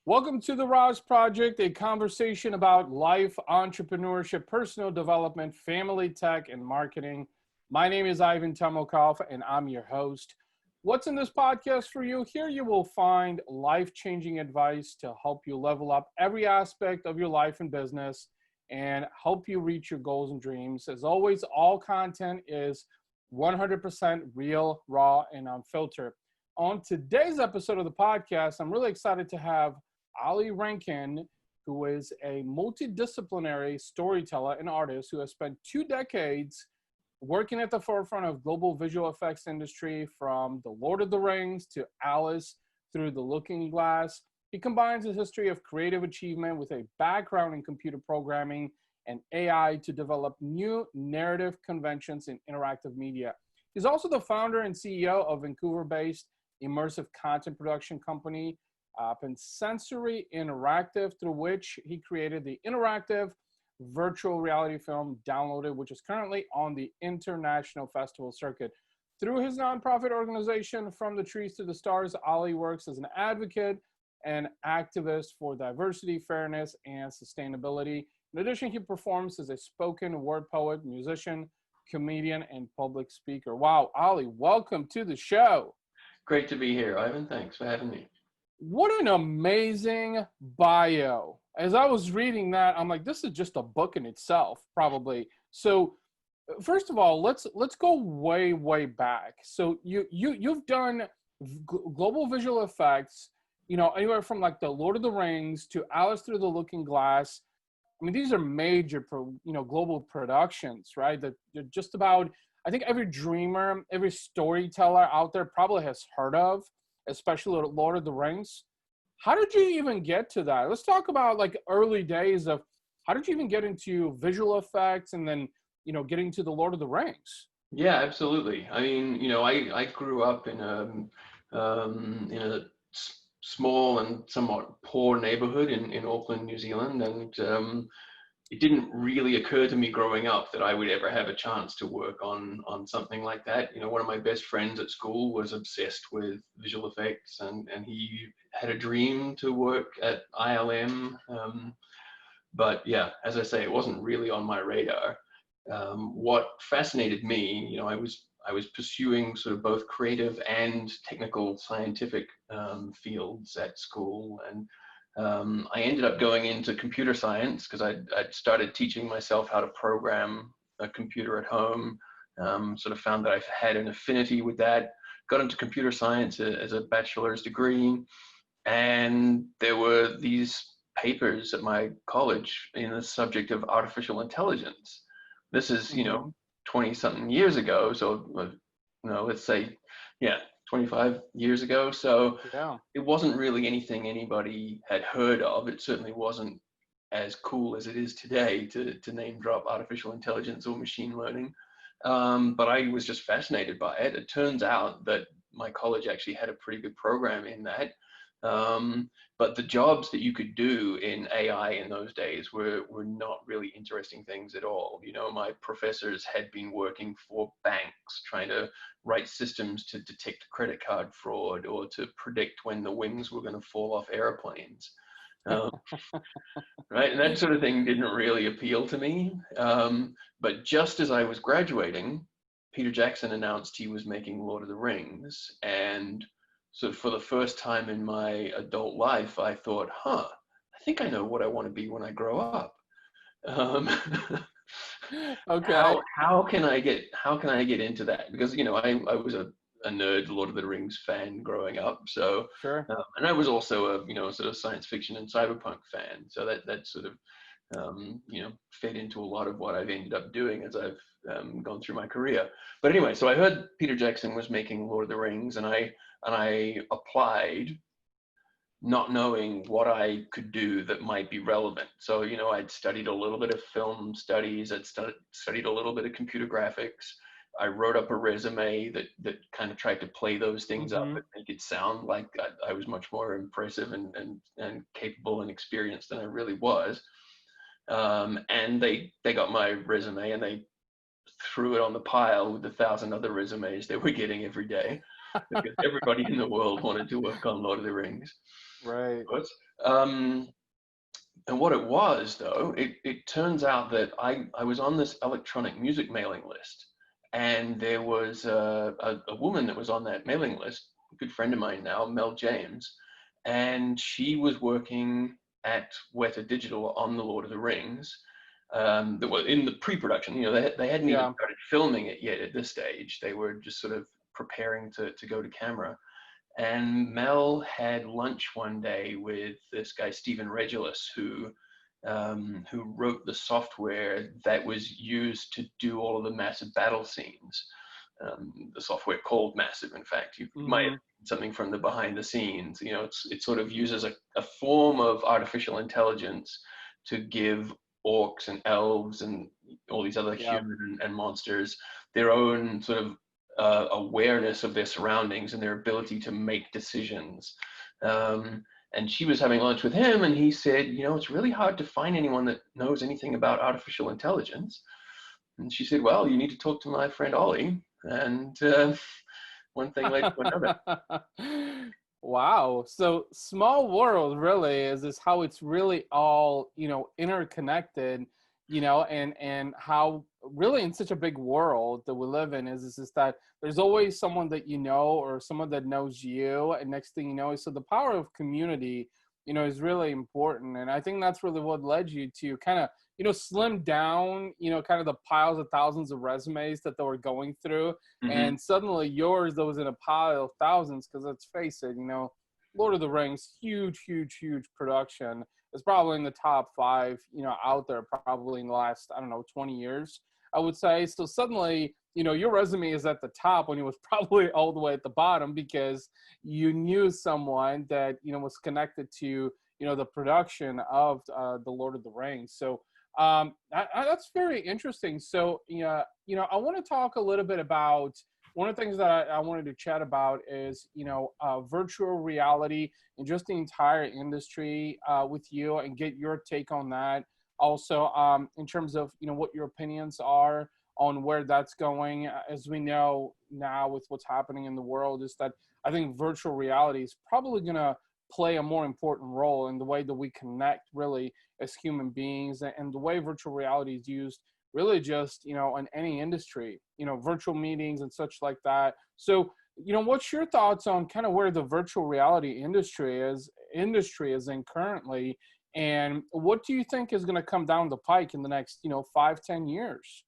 Welcome to the RAS Project, a conversation about life, entrepreneurship, personal development, family tech, and marketing. My name is Ivan Temelkov, and I'm your host. What's in this podcast for you? Here you will find life-changing advice to help you level up every aspect of your life and business and help you reach your goals and dreams. As always, all content is 100% real, raw, and unfiltered. On today's episode of the podcast, I'm really excited to have Ollie Rankin, who is a multidisciplinary storyteller and artist who has spent 2 decades working at the forefront of global visual effects industry, from The Lord of the Rings to Alice through The Looking Glass. He combines his history of creative achievement with a background in computer programming and AI to develop new narrative conventions in interactive media. He's also the founder and CEO of Vancouver-based immersive content production company, and Sensory Interactive, through which he created the interactive virtual reality film Downloaded, which is currently on the international festival circuit. Through his nonprofit organization, From the Trees to the Stars, Ollie works as an advocate and activist for diversity, fairness, and sustainability. In addition, he performs as a spoken word poet, musician, comedian, and public speaker. Wow, Ollie, welcome to the show. Great to be here, Ivan. Thanks for having me. What an amazing bio. As I was reading that, I'm like, this is just a book in itself, probably. So first of all, let's go way back. So you've done global visual effects, anywhere from like The Lord of the Rings to Alice Through the Looking Glass. I mean, these are major global productions, right? That just about, I think every dreamer, every storyteller out there probably has heard of, especially Lord of the Rings. How did you even get to that? Let's talk about like early days of how did you even get into visual effects and then, getting to the Lord of the Rings? Yeah, absolutely. I mean, I grew up in a small and somewhat poor neighborhood in Auckland, New Zealand, and it didn't really occur to me growing up that I would ever have a chance to work on something like that. One of my best friends at school was obsessed with visual effects, and he had a dream to work at ILM. But yeah, as I say, it wasn't really on my radar. What fascinated me, I was pursuing sort of both creative and technical scientific fields at school, and I ended up going into computer science because I'd started teaching myself how to program a computer at home. Sort of found that I had an affinity with that. Got into computer science as a bachelor's degree, and there were these papers at my college in the subject of artificial intelligence. This is 20-something years ago, so let's say, yeah, 25 years ago. So Yeah. it wasn't really anything anybody had heard of. It certainly wasn't as cool as it is today to name drop artificial intelligence or machine learning. But I was just fascinated by it. It turns out that my college actually had a pretty good program in that. But the jobs that you could do in AI in those days were not really interesting things at all. My professors had been working for banks, trying to write systems to detect credit card fraud or to predict when the wings were going to fall off airplanes. Right, and that sort of thing didn't really appeal to me. But just as I was graduating, Peter Jackson announced he was making Lord of the Rings, and so for the first time in my adult life, I thought, I think I know what I want to be when I grow up. Okay. How can I get into that? Because I was a nerd Lord of the Rings fan growing up, so Sure. and I was also a sort of science fiction and cyberpunk fan, so that sort of fed into a lot of what I've ended up doing as I've gone through my career. But anyway, so I heard Peter Jackson was making Lord of the Rings, and I applied, not knowing what I could do that might be relevant. So I'd studied a little bit of film studies, I'd studied a little bit of computer graphics. I wrote up a resume that kind of tried to play those things up and make it sound like I was much more impressive and capable and experienced than I really was. And they got my resume and they threw it on the pile with 1,000 other resumes they were getting every day, because everybody in the world wanted to work on Lord of the Rings. Right. But, um, and what it was, though, it turns out that I was on this electronic music mailing list, and there was a woman that was on that mailing list, a good friend of mine now, Mel James, and she was working at Weta Digital on The Lord of the Rings. That were in the pre-production. You know, they hadn't even Yeah. started filming it yet at this stage. They were just sort of preparing to go to camera. And Mel had lunch one day with this guy, Stephen Regulus, who wrote the software that was used to do all of the massive battle scenes. The software called Massive, in fact. You might have Hmm. seen something from the behind the scenes. You know, it sort of uses a form of artificial intelligence to give orcs and elves and all these other Yeah. human and monsters their own sort of awareness of their surroundings and their ability to make decisions. And she was having lunch with him, and he said, you know, it's really hard to find anyone that knows anything about artificial intelligence. And she said, well, you need to talk to my friend Ollie. And one thing led to another. Wow. So small world really is how it's really all, interconnected, and how really in such a big world that we live in is that there's always someone that you know or someone that knows you. And next thing you know, so the power of community, is really important. And I think that's really what led you to kind of, slim down, kind of the piles of thousands of resumes that they were going through. Mm-hmm. And suddenly yours that was in a pile of thousands, because let's face it, Lord of the Rings, huge, huge, huge production. It's probably in the top five, out there probably in the last, I don't know, 20 years, I would say. So suddenly, your resume is at the top when it was probably all the way at the bottom because you knew someone that, was connected to, the production of the Lord of the Rings. So that's very interesting. So, I want to talk a little bit about one of the things that I wanted to chat about is, virtual reality and just the entire industry with you and get your take on that. Also, in terms of, what your opinions are on where that's going. As we know now with what's happening in the world is that I think virtual reality is probably going to play a more important role in the way that we connect really as human beings, and the way virtual reality is used really just, in any industry, virtual meetings and such like that. So, what's your thoughts on kind of where the virtual reality industry is in currently, and what do you think is going to come down the pike in the next, 5-10 years?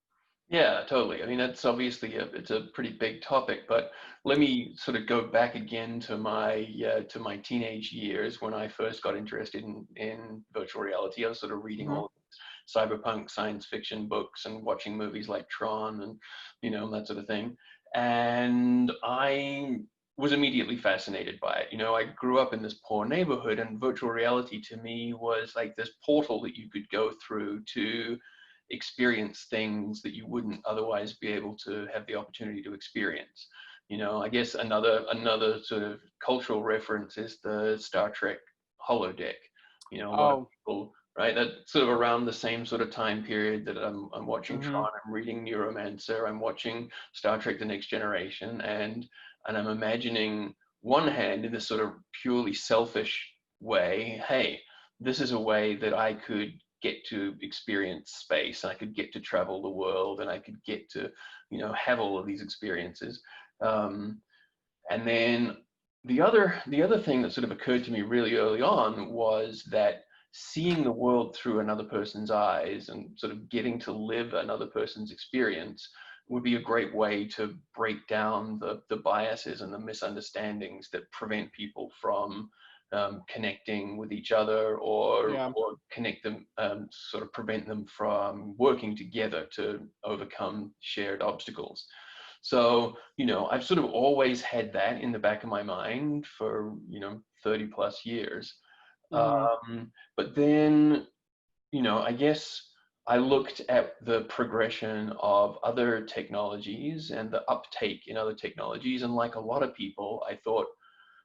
Yeah, totally. I mean, that's obviously it's a pretty big topic, but let me sort of go back again to my teenage years when I first got interested in virtual reality. I was sort of reading Hmm. all cyberpunk science fiction books and watching movies like Tron and that sort of thing. And I was immediately fascinated by it. You know, I grew up in this poor neighborhood, and virtual reality to me was like this portal that you could go through to experience things that you wouldn't otherwise be able to have the opportunity to experience. You know, I guess another sort of cultural reference is the Star Trek holodeck. You know, a lot of Oh. people, right? That's sort of around the same sort of time period that I'm watching Hmm. Tron, I'm reading Neuromancer, I'm watching Star Trek: The Next Generation, and I'm imagining one hand in this sort of purely selfish way, hey, this is a way that I could get to experience space, and I could get to travel the world, and I could get to, have all of these experiences. Um, and then the other thing that sort of occurred to me really early on was that seeing the world through another person's eyes and sort of getting to live another person's experience would be a great way to break down the biases and the misunderstandings that prevent people from connecting with each other, Yeah. or connect them, sort of prevent them from working together to overcome shared obstacles. So, I've sort of always had that in the back of my mind for, 30 plus years. Hmm. But then, I guess I looked at the progression of other technologies and the uptake in other technologies. And like a lot of people, I thought,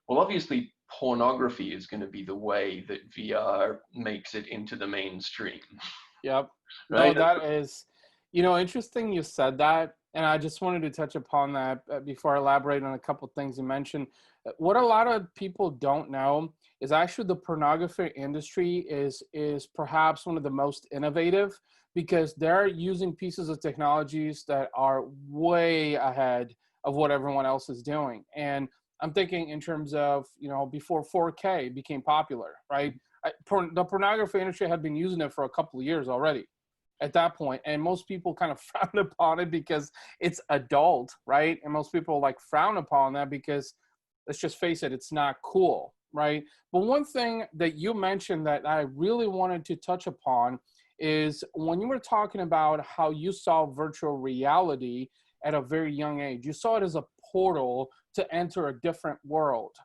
well, obviously, pornography is going to be the way that VR makes it into the mainstream, Yep. No, right? that is, interesting you said that. And I just wanted to touch upon that before I elaborate on a couple of things you mentioned. What a lot of people don't know is actually the pornography industry is perhaps one of the most innovative, because they're using pieces of technologies that are way ahead of what everyone else is doing. And I'm thinking in terms of, before 4K became popular, right? The pornography industry had been using it for a couple of years already at that point, and most people kind of frown upon it because it's adult, right? And most people like frown upon that because, let's just face it, it's not cool, right? But one thing that you mentioned that I really wanted to touch upon is when you were talking about how you saw virtual reality at a very young age. You saw it as a portal to enter a different world.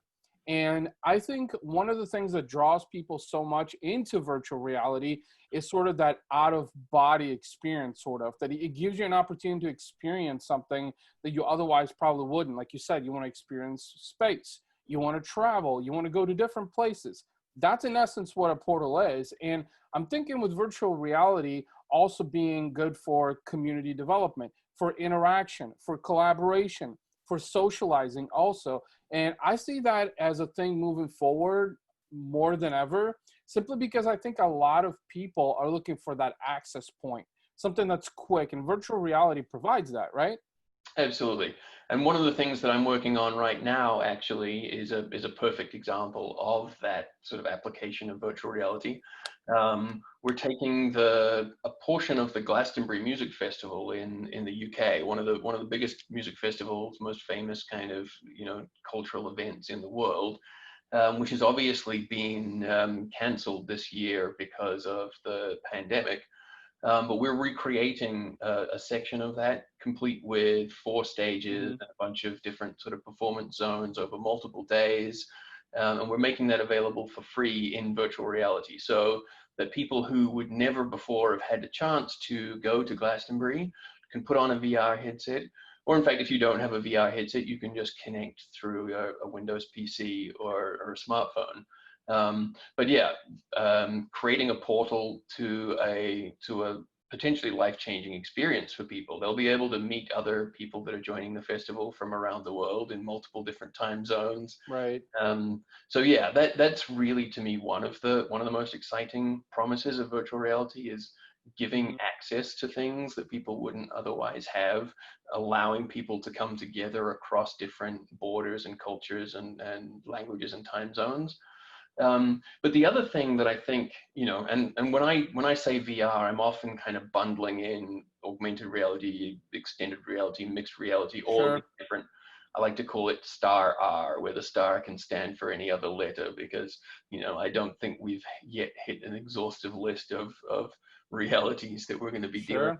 And I think one of the things that draws people so much into virtual reality is sort of that out of body experience, sort of, that it gives you an opportunity to experience something that you otherwise probably wouldn't. Like you said, you want to experience space, you want to travel, you want to go to different places. That's in essence what a portal is. And I'm thinking with virtual reality also being good for community development, for interaction, for collaboration, for socializing also. And I see that as a thing moving forward more than ever, simply because I think a lot of people are looking for that access point, something that's quick, and virtual reality provides that, right? Absolutely. And one of the things that I'm working on right now actually is a perfect example of that sort of application of virtual reality. We're taking a portion of the Glastonbury Music Festival in the UK, one of the biggest music festivals, most famous kind of cultural events in the world, which has obviously been cancelled this year because of the pandemic. But we're recreating a section of that, complete with 4 stages and a bunch of different sort of performance zones over multiple days. And we're making that available for free in virtual reality, so that people who would never before have had a chance to go to Glastonbury can put on a VR headset. Or in fact, if you don't have a VR headset, you can just connect through a Windows PC or a smartphone. But yeah, creating a portal to a potentially life-changing experience for people. They'll be able to meet other people that are joining the festival from around the world in multiple different time zones. Right. So yeah, that's really, to me, one of the most exciting promises of virtual reality, is giving access to things that people wouldn't otherwise have, allowing people to come together across different borders and cultures and languages and time zones. But the other thing that I think, and when I say VR, I'm often kind of bundling in augmented reality, extended reality, mixed reality, all of Sure. these different. I like to call it star R, where the star can stand for any other letter, because I don't think we've yet hit an exhaustive list of realities that we're going to be dealing.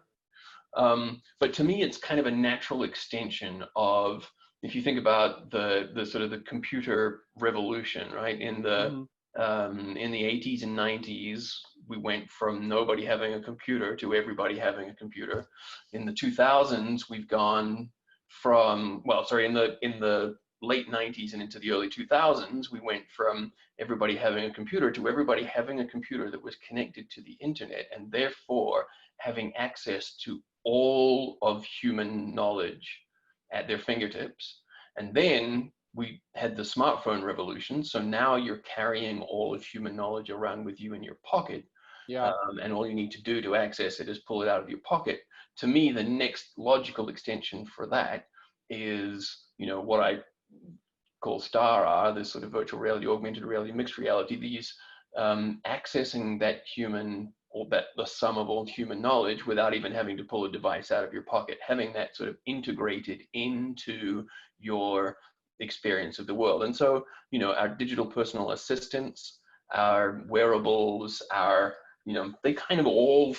Sure. But to me, it's kind of a natural extension of, if you think about the sort of the computer revolution, right? In the 80s and 90s, we went from nobody having a computer to everybody having a computer. In the 2000s, we've gone from, in the late 90s and into the early 2000s, we went from everybody having a computer to everybody having a computer that was connected to the internet, and therefore having access to all of human knowledge at their fingertips. And then we had the smartphone revolution. So now you're carrying all of human knowledge around with you in your pocket. Yeah. And all you need to do to access it is pull it out of your pocket. To me, the next logical extension for that is, what I call STAR R, this sort of virtual reality, augmented reality, mixed reality, these accessing that human, or that the sum of all human knowledge without even having to pull a device out of your pocket, having that sort of integrated into your experience of the world. And so, our digital personal assistants, our wearables, they kind of all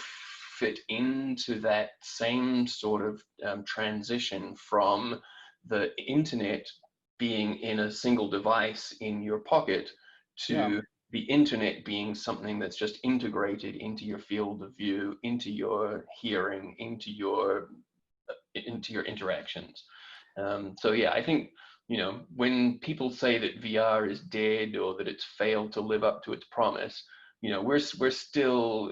fit into that same sort of transition from the internet being in a single device in your pocket to the internet being something that's just integrated into your field of view, into your hearing, into your interactions. So yeah, I think, when people say that VR is dead or that it's failed to live up to its promise, we're still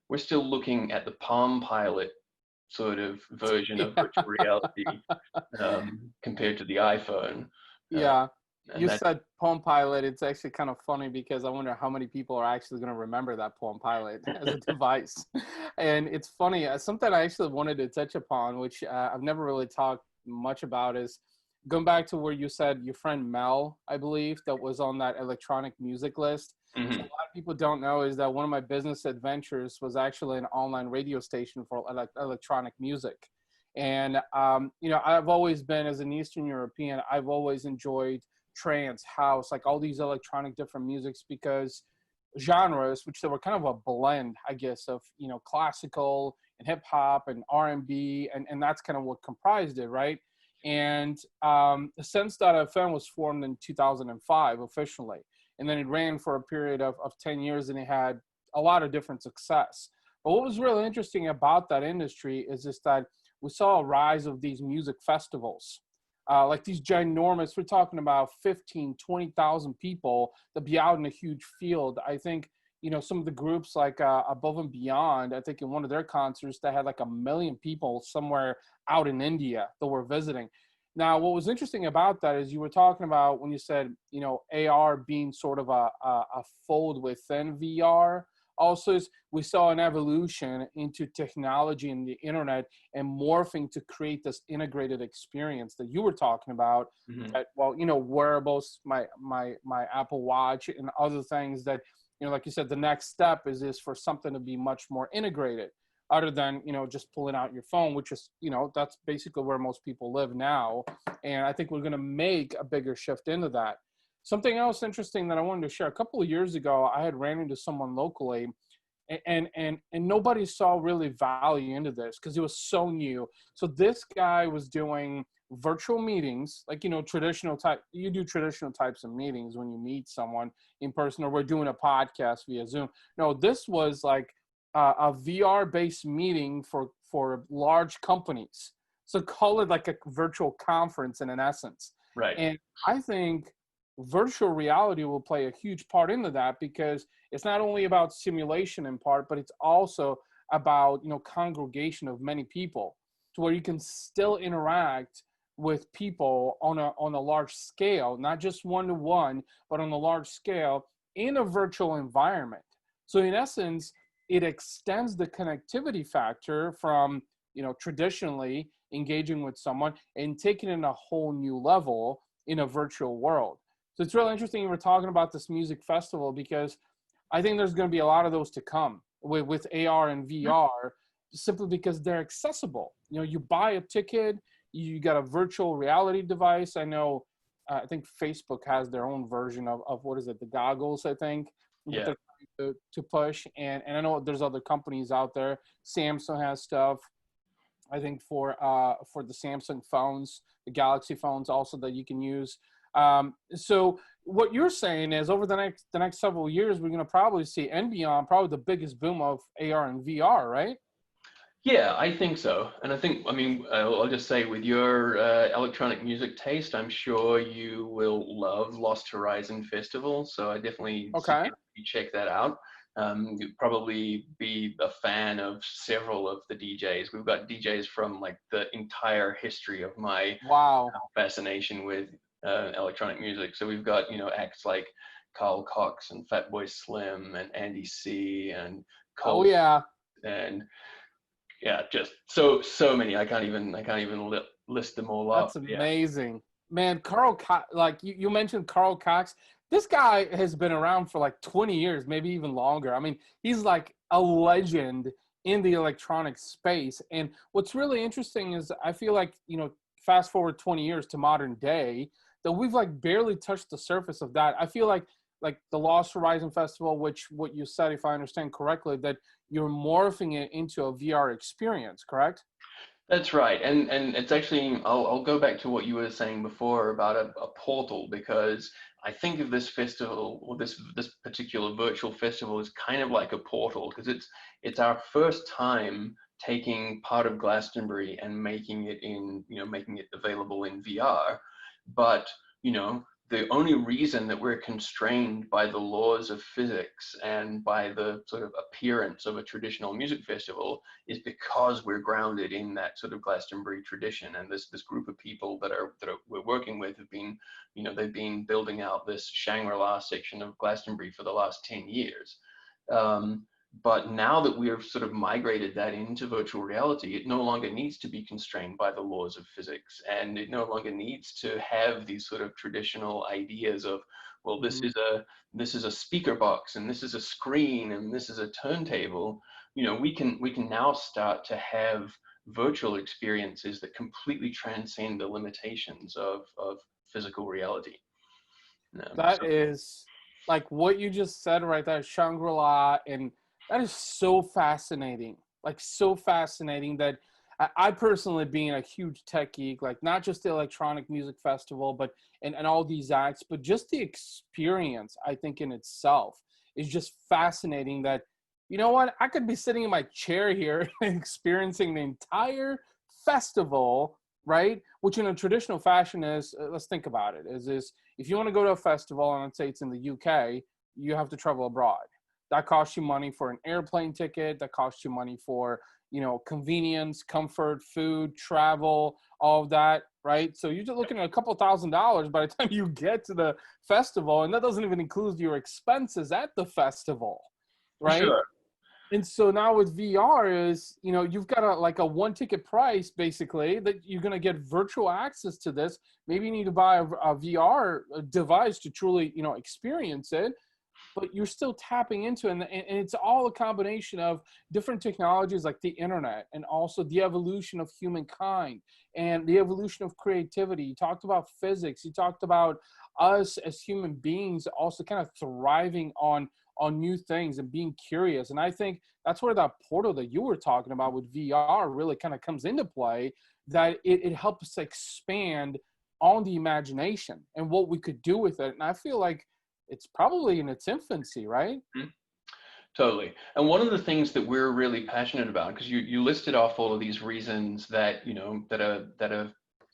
looking at the Palm Pilot sort of version of virtual reality compared to the iPhone. Yeah. And You that, said Palm Pilot. It's actually kind of funny because I wonder how many people are actually going to remember that Palm Pilot as a device. And it's funny, something I actually wanted to touch upon, which I've never really talked much about, is going back to where you said your friend Mel, I believe, that was on that electronic music list. So a Mhm. lot of people don't know is that one of my business adventures was actually an online radio station for electronic music. And, I've always been, as an Eastern European, I've always enjoyed trance, house, like all these electronic different musics, because genres, which they were kind of a blend, I guess, of, classical and hip hop and R&B, and that's kind of what comprised it, right? And Sense.fm was formed in 2005 officially, and then it ran for a period of 10 years, and it had a lot of different success. But what was really interesting about that industry is just that we saw a rise of these music festivals, like these ginormous, we're talking about 15, 20,000 people that be out in a huge field. I think, some of the groups like Above and Beyond, I think in one of their concerts, they had like 1 million people somewhere out in India that were visiting. Now, what was interesting about that is you were talking about when you said, AR being sort of a fold within VR. Also, we saw an evolution into technology and the internet and morphing to create this integrated experience that you were talking about. Mhm. That, well, wearables, my Apple Watch and other things that, like you said, the next step is for something to be much more integrated, other than, just pulling out your phone, which is, that's basically where most people live now. And I think we're going to make a bigger shift into that. Something else interesting that I wanted to share: a couple of years ago, I had ran into someone locally, and nobody saw really value into this because it was so new. So this guy was doing virtual meetings, like, you do traditional types of meetings when you meet someone in person, or we're doing a podcast via Zoom. No, this was like a VR based meeting for large companies. So call it like a virtual conference in an essence. Right. And I think virtual reality will play a huge part into that, because it's not only about simulation in part, but it's also about, congregation of many people, to where you can still interact with people on a large scale, not just one to one, but on a large scale in a virtual environment. So in essence, it extends the connectivity factor from, traditionally engaging with someone and taking it a whole new level in a virtual world. So it's really interesting you were talking about this music festival, because I think there's going to be a lot of those to come with AR and VR, simply because they're accessible. You buy a ticket, you got a virtual reality device. I know, I think Facebook has their own version of what is it, the goggles, I think, that Yeah. they're trying to push. And I know there's other companies out there. Samsung has stuff, I think, for the Samsung phones, the Galaxy phones also, that you can use. So what you're saying is, over the next several years, we're going to probably see, and beyond, probably the biggest boom of AR and VR, right? Yeah, I think so. And I think, I mean, I'll just say, with your electronic music taste, I'm sure you will love Lost Horizon Festival. So I definitely Okay. suggest you check that out. You'd probably be a fan of several of the DJs. We've got DJs from like the entire history of my Wow. fascination with electronic music. So we've got, acts like Carl Cox and Fatboy Slim and Andy C and Oh Cole, yeah. and yeah, just so many. I can't even list them all up. That's Yeah, amazing. Man, Carl Cox, like you mentioned Carl Cox. This guy has been around for like 20 years, maybe even longer. I mean, he's like a legend in the electronic space. And what's really interesting is, I feel like, fast forward 20 years to modern day, that we've like barely touched the surface of that. I feel like the Lost Horizon Festival, which, what you said, if I understand correctly, that you're morphing it into a VR experience, correct? that's right. And it's actually, I'll go back to what you were saying before about a portal, because I think of this festival, or this particular virtual festival, is kind of like a portal, because it's our first time taking part of Glastonbury and making it available in VR. But the only reason that we're constrained by the laws of physics and by the sort of appearance of a traditional music festival is because we're grounded in that sort of Glastonbury tradition. And this group of people that we're working with have been, they've been building out this Shangri-La section of Glastonbury for the last 10 years. But now that we've sort of migrated that into virtual reality, it no longer needs to be constrained by the laws of physics, and it no longer needs to have these sort of traditional ideas of, well, this is a speaker box, and this is a screen, and this is a turntable. We can now start to have virtual experiences that completely transcend the limitations of physical reality. That is like what you just said right there, Shangri-La, and that is so fascinating. Like so fascinating that I personally, being a huge tech geek, like not just the electronic music festival, but and all these acts, but just the experience, I think in itself is just fascinating that, you know what, I could be sitting in my chair here and experiencing the entire festival, right? Which in a traditional fashion is, let's think about it, is this, if you want to go to a festival and let's say it's in the UK, you have to travel abroad. That costs you money for an airplane ticket. That costs you money for, convenience, comfort, food, travel, all of that, right? So you're just looking at a couple $1,000s by the time you get to the festival, and that doesn't even include your expenses at the festival, right? Sure. And so now with VR is, you've got a one ticket price basically that you're going to get virtual access to this. Maybe you need to buy a VR device to truly, experience it, but you're still tapping into it. And it's all a combination of different technologies like the internet and also the evolution of humankind and the evolution of creativity. You talked about physics. You talked about us as human beings also kind of thriving on new things and being curious. And I think that's where that portal that you were talking about with VR really kind of comes into play, that it helps expand on the imagination and what we could do with it. And I feel like it's probably in its infancy, right? Mm-hmm. Totally. And one of the things that we're really passionate about, because you listed off all of these reasons that, that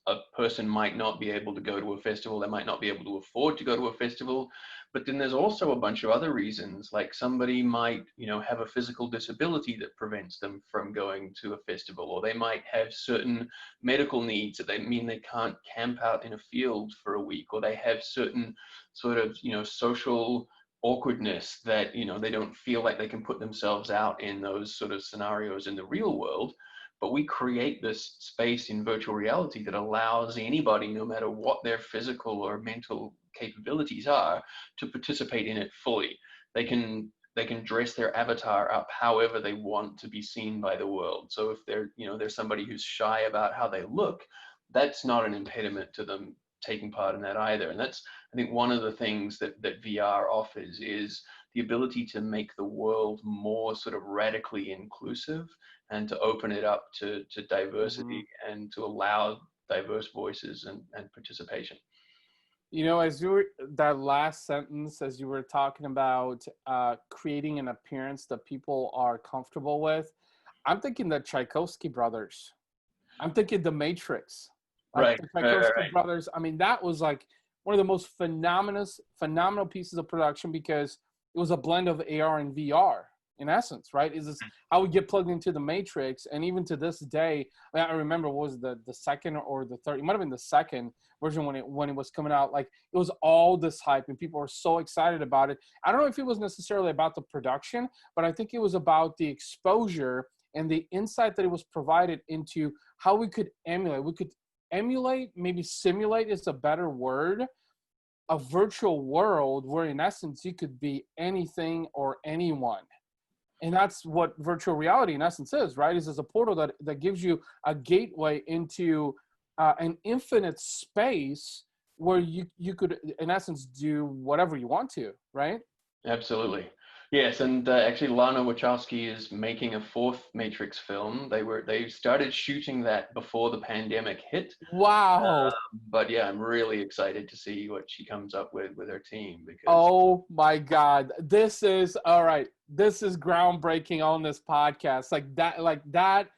a person might not be able to go to a festival, they might not be able to afford to go to a festival. But then there's also a bunch of other reasons, like somebody might, have a physical disability that prevents them from going to a festival, or they might have certain medical needs that they mean they can't camp out in a field for a week, or they have certain sort of, social awkwardness that, they don't feel like they can put themselves out in those sort of scenarios in the real world. But we create this space in virtual reality that allows anybody, no matter what their physical or mental capabilities are, to participate in it fully. They can dress their avatar up however they want to be seen by the world. So if there's somebody who's shy about how they look, that's not an impediment to them taking part in that either. And that's, I think, one of the things that VR offers is the ability to make the world more sort of radically inclusive and to open it up to diversity and to allow diverse voices and participation. As you were, that last sentence, as you were talking about creating an appearance that people are comfortable with, I'm thinking the Tchaikovsky brothers. I'm thinking The Matrix. Like Right. the Tchaikovsky brothers. I mean, that was like one of the most phenomenal pieces of production because it was a blend of AR and VR in essence, right? Is this how we get plugged into the Matrix? And even to this day, I remember what was the second or the third, it might have been the second version when it was coming out. Like it was all this hype and people were so excited about it. I don't know if it was necessarily about the production, but I think it was about the exposure and the insight that it was provided into how we could emulate. We could emulate, maybe simulate is a better word, a virtual world where in essence you could be anything or anyone. And that's what virtual reality in essence is, right? Is a portal that gives you a gateway into an infinite space where you could in essence do whatever you want to, right? Absolutely. Yes, and actually Lana Wachowski is making a fourth Matrix film. They started shooting that before the pandemic hit. Wow. But yeah, I'm really excited to see what she comes up with her team because Oh my God. This is all right. This is groundbreaking on this podcast. Like that.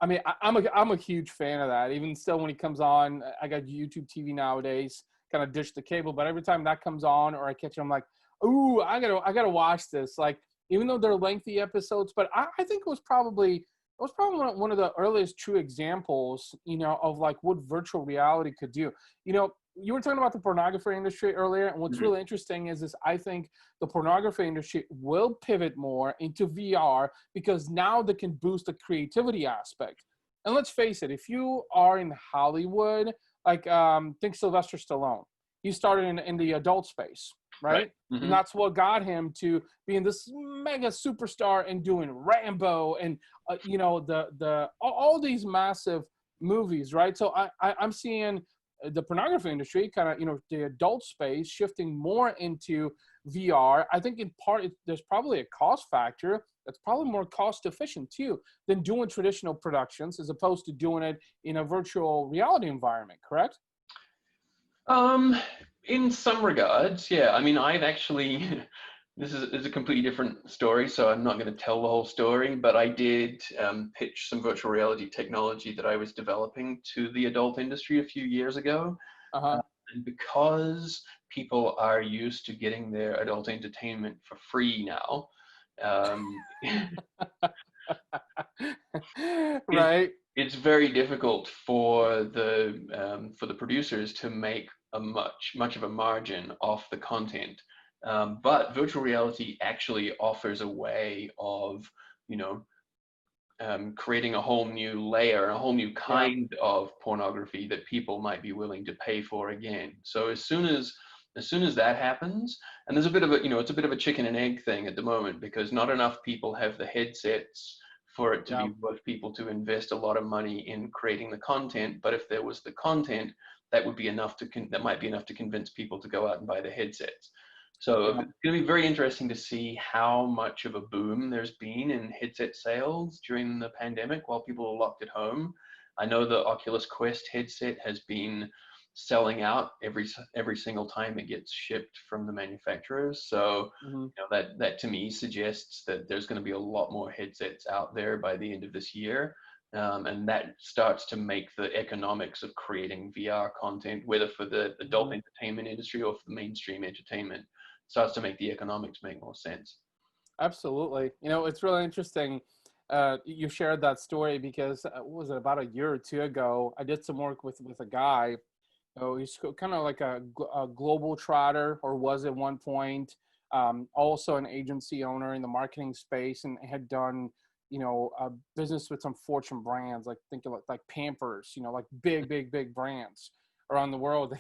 I mean, I'm a huge fan of that. Even still when he comes on, I got YouTube TV nowadays. kind of dish the cable. But every time that comes on or I catch it, I'm like, ooh, I gotta watch this. Like, even though they're lengthy episodes, but I think it was probably one of the earliest true examples, of like what virtual reality could do. You were talking about the pornography industry earlier, and what's really interesting is I think the pornography industry will pivot more into VR because now they can boost the creativity aspect. And let's face it, if you are in Hollywood, like think Sylvester Stallone, he started in the adult space, right? And that's what got him to being this mega superstar and doing Rambo and all these massive movies, right? So I'm seeing the pornography industry kind of, the adult space shifting more into VR. I think in part there's probably a cost factor that's probably more cost efficient too than doing traditional productions as opposed to doing it in a virtual reality environment, correct? In some regards, yeah. I mean, I've actually, this is a completely different story, so I'm not going to tell the whole story, but I did pitch some virtual reality technology that I was developing to the adult industry a few years ago. And because people are used to getting their adult entertainment for free now, right. It's very difficult for the producers to make a much of a margin off the content. But virtual reality actually offers a way of, creating a whole new layer, a whole new kind of pornography that people might be willing to pay for again. So as soon as that happens, and there's a bit of a, it's a bit of a chicken and egg thing at the moment because not enough people have the headsets for it to be worth people to invest a lot of money in creating the content. But if there was the content, that would be enough that might be enough to convince people to go out and buy the headsets. So it's going to be very interesting to see how much of a boom there's been in headset sales during the pandemic while people are locked at home. I know the Oculus Quest headset has been selling out every single time it gets shipped from the manufacturers. So that to me suggests that there's going to be a lot more headsets out there by the end of this year. And that starts to make the economics of creating VR content, whether for the adult entertainment industry or for the mainstream entertainment, starts to make the economics make more sense. Absolutely. It's really interesting. You shared that story because what was it, about a year or two ago, I did some work with a guy. He's kind of like a global trotter, or was at one point, also an agency owner in the marketing space, and had done, a business with some Fortune brands, like think of like Pampers, like big brands around the world.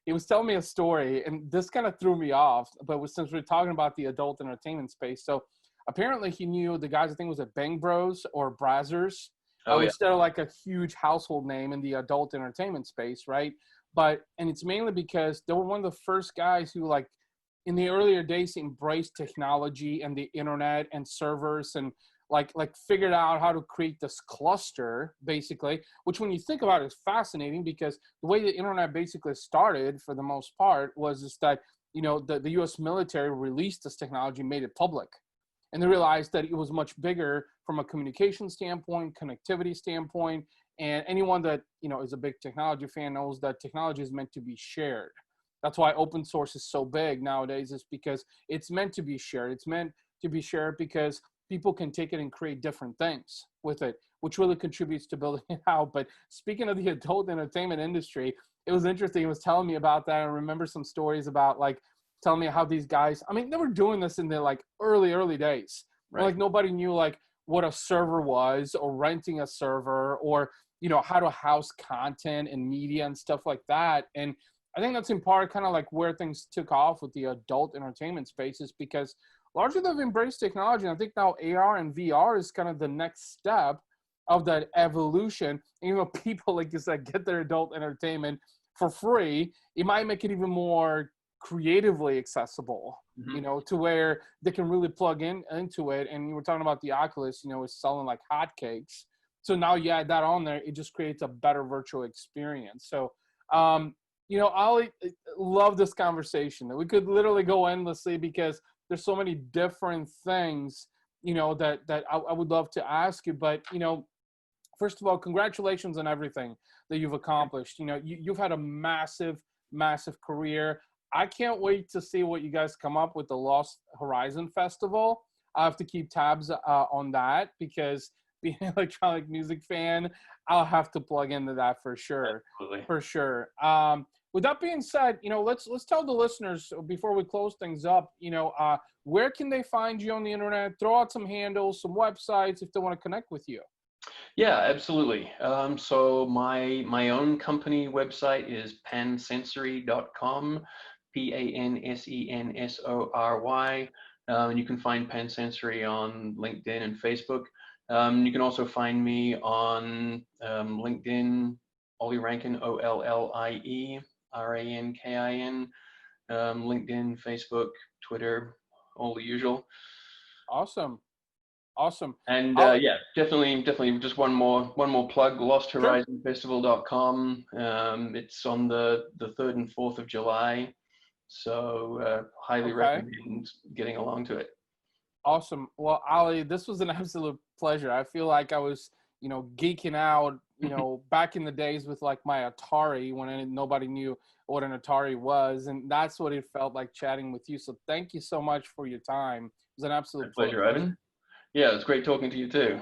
He was telling me a story, and this kind of threw me off, but since we're talking about the adult entertainment space, so apparently he knew the guys, I think it was at Bang Bros or Brazzers, which they're like a huge household name in the adult entertainment space, right? And it's mainly because they were one of the first guys who, like, in the earlier days, embraced technology and the internet and servers, and like figured out how to create this cluster, basically, which when you think about it is fascinating, because the way the internet basically started for the most part was just that, the US military released this technology, made it public. And they realized that it was much bigger from a communication standpoint, connectivity standpoint, and anyone that, is a big technology fan knows that technology is meant to be shared. That's why open source is so big nowadays, is because it's meant to be shared. It's meant to be shared because people can take it and create different things with it, which really contributes to building it out. But speaking of the adult entertainment industry, it was interesting. He was telling me about that. I remember some stories about, like, telling me how these guys, I mean, they were doing this in the like early days. Right. Like nobody knew like what a server was, or renting a server, or, how to house content and media and stuff like that. And I think that's in part kind of like where things took off with the adult entertainment spaces, because largely they've embraced technology. And I think now AR and VR is kind of the next step of that evolution. And, people, like you said, get their adult entertainment for free. It might make it even more creatively accessible, to where they can really plug into it. And you were talking about the Oculus, is selling like hotcakes. So now you add that on there, it just creates a better virtual experience. So, Ollie, love this conversation. We could literally go endlessly because there's so many different things, that I would love to ask you. But, first of all, congratulations on everything that you've accomplished. You've had a massive massive career. I can't wait to see what you guys come up with the Lost Horizon Festival. I have to keep tabs on that because being an electronic music fan, I'll have to plug into that for sure. Absolutely. For sure. With that being said, let's tell the listeners before we close things up, where can they find you on the internet? Throw out some handles, some websites if they want to connect with you. Yeah, absolutely. So my own company website is pansensory.com, Pansensory. And you can find Pansensory on LinkedIn and Facebook. You can also find me on LinkedIn, Ollie Rankin, OLLIE RANKIN, LinkedIn, Facebook, Twitter, all the usual. Awesome. Awesome. And I'll, yeah, definitely just one more plug, sure. losthorizonfestival.com. It's on the 3rd and 4th of July. So highly Okay. recommend getting along to it. Awesome. Well, Ali, this was an absolute pleasure. I feel like I was, geeking out, back in the days with like my Atari when nobody knew what an Atari was. And that's what it felt like chatting with you. So thank you so much for your time. It was an absolute My pleasure, pleasure. Ivan. Yeah, it's great talking to you too.